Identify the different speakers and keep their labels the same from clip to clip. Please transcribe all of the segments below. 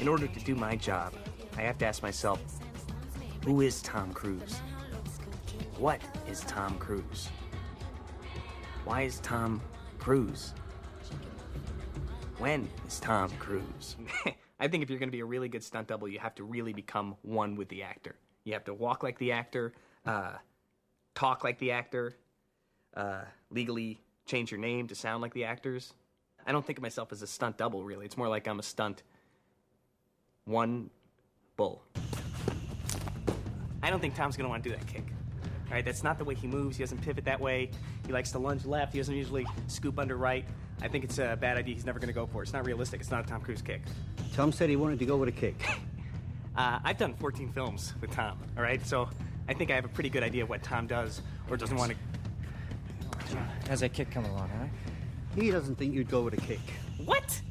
Speaker 1: In order to do my job, I have to ask myself, who is Tom Cruise? What is Tom Cruise? Why is Tom Cruise? When is Tom Cruise? I think if you're going to be a really good stunt double, you have to really become one with the actor. You have to walk like the actor, talk like the actor, legally change your name to sound like the actors. I don't think of myself as a stunt double, really. It's more like I'm a stunt one bull. I don't think Tom's going to want to do that kick. All right, that's not the way he moves. He doesn't pivot that way. He likes to lunge left. He doesn't usually scoop under right. I think it's a bad idea. He's never going to go for it. It's not realistic. It's not a Tom Cruise kick.
Speaker 2: Tom said he wanted to go with a kick.
Speaker 1: I've done 14 films with Tom, all right? So I think I have a pretty good idea of what Tom does or doesn't want to...
Speaker 3: How's that kick coming along, huh?
Speaker 2: He doesn't think you'd go with a kick.
Speaker 1: What?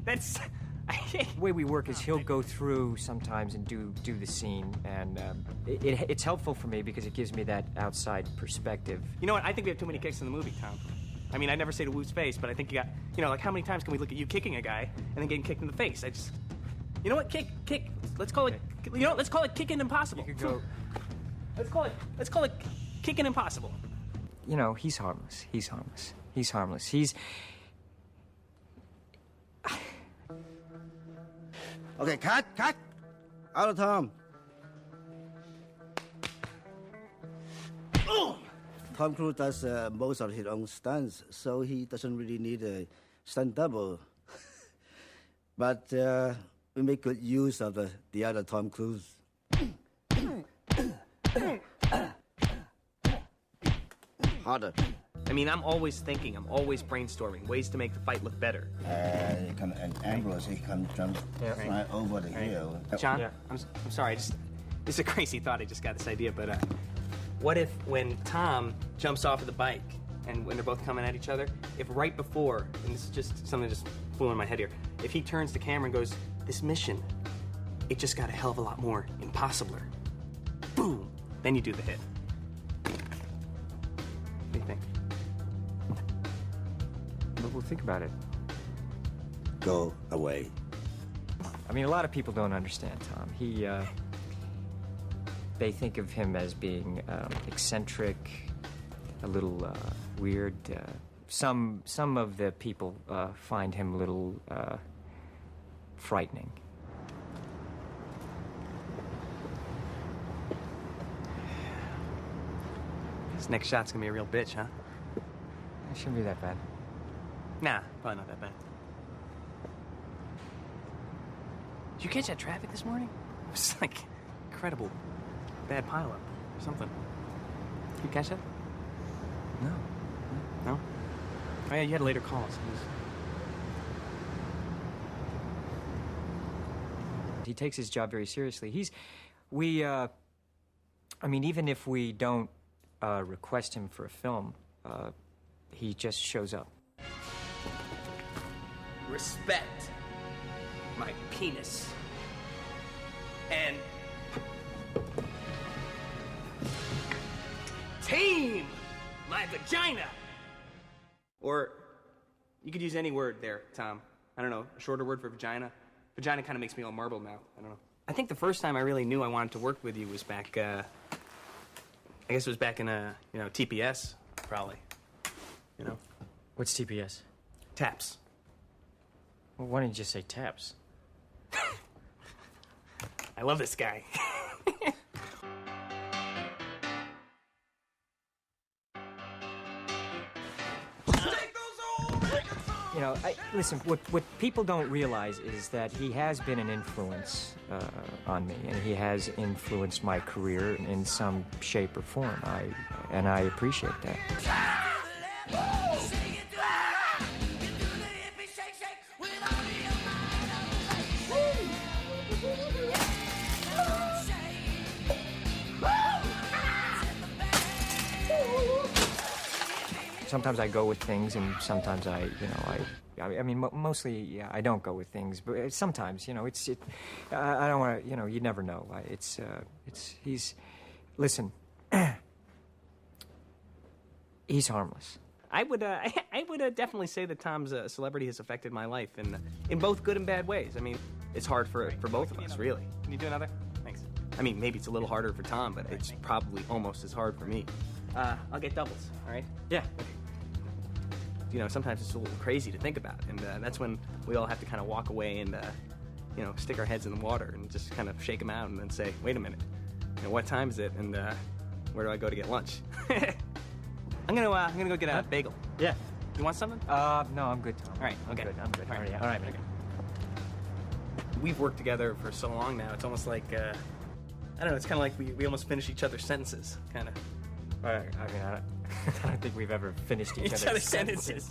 Speaker 1: That's...
Speaker 3: The way we work is he'll go through sometimes and do the scene, and it's helpful for me because it gives me that outside perspective.
Speaker 1: You know what? I think we have too many kicks in the movie, Tom. I mean, I never say to Wu's face, but I think you got... You know, like, how many times can we look at you kicking a guy and then getting kicked in the face? I just... You know what? Kick. Let's call it... You know what? Let's call it kicking impossible.
Speaker 3: You could go...
Speaker 1: Let's call it kicking impossible.
Speaker 3: You know, he's harmless. He's harmless.
Speaker 2: Okay, cut! Out of Tom. Tom Cruise does most of his own stunts, so he doesn't really need a stunt double. But we make good use of the other Tom Cruise. Harder.
Speaker 1: I mean, I'm always thinking, I'm always brainstorming ways to make the fight look better.
Speaker 2: An ambulance, he can jump right over the hill.
Speaker 1: John, I'm sorry, this is a crazy thought. I just got this idea, but what if when Tom jumps off of the bike and when they're both coming at each other, if right before, and this is just something just flew in my head here, if he turns to camera and goes, this mission, it just got a hell of a lot more impossibler. Boom! Then you do the hit. What do you think?
Speaker 3: We'll think about it.
Speaker 2: Go away.
Speaker 3: I mean, a lot of people don't understand Tom. They think of him as being eccentric, a little weird. Some of the people find him a little frightening.
Speaker 1: This next shot's gonna be a real bitch, huh?
Speaker 3: It shouldn't be that bad.
Speaker 1: Nah, probably not that bad. Did you catch that traffic this morning? It was like incredible. Bad pileup or something. Did you catch that?
Speaker 3: No.
Speaker 1: No? Oh yeah, you had later calls.
Speaker 3: He takes his job very seriously. I mean, even if we don't request him for a film, he just shows up.
Speaker 1: Respect my penis and tame my vagina. Or you could use any word there, Tom. I don't know, a shorter word for vagina. Vagina kind of makes me all marbled now. I don't know. I think the first time I really knew I wanted to work with you was back, I guess it was back in, TPS, probably. You know?
Speaker 3: What's TPS?
Speaker 1: Taps.
Speaker 3: Well, why didn't you just say taps?
Speaker 1: I love this guy.
Speaker 3: You know, listen, what people don't realize is that he has been an influence on me, and he has influenced my career in some shape or form. I appreciate that. Sometimes I go with things, and sometimes I mean, mostly, yeah, I don't go with things. But sometimes, I don't want to, you never know. Listen, he's harmless.
Speaker 1: I would definitely say that Tom's celebrity has affected my life in both good and bad ways. I mean, it's hard for both of us, really. Can you do another? Thanks. I mean, maybe it's a little harder for Tom, but it's probably almost as hard for me. I'll get doubles, all right?
Speaker 3: Yeah.
Speaker 1: You know, sometimes it's a little crazy to think about, and that's when we all have to kind of walk away and, you know, stick our heads in the water and just kind of shake them out and then say, wait a minute, you know, what time is it, and where do I go to get lunch? I'm gonna go get a bagel.
Speaker 3: Yeah.
Speaker 1: You want something?
Speaker 3: No, I'm good, Tom.
Speaker 1: All right, okay.
Speaker 3: I'm good.
Speaker 1: All right,
Speaker 3: All right, man.
Speaker 1: okay. We've worked together for so long now. It's almost like I don't know. It's kind of like we almost finish each other's sentences, kind of.
Speaker 3: I mean, I don't think we've ever finished each other's sentences.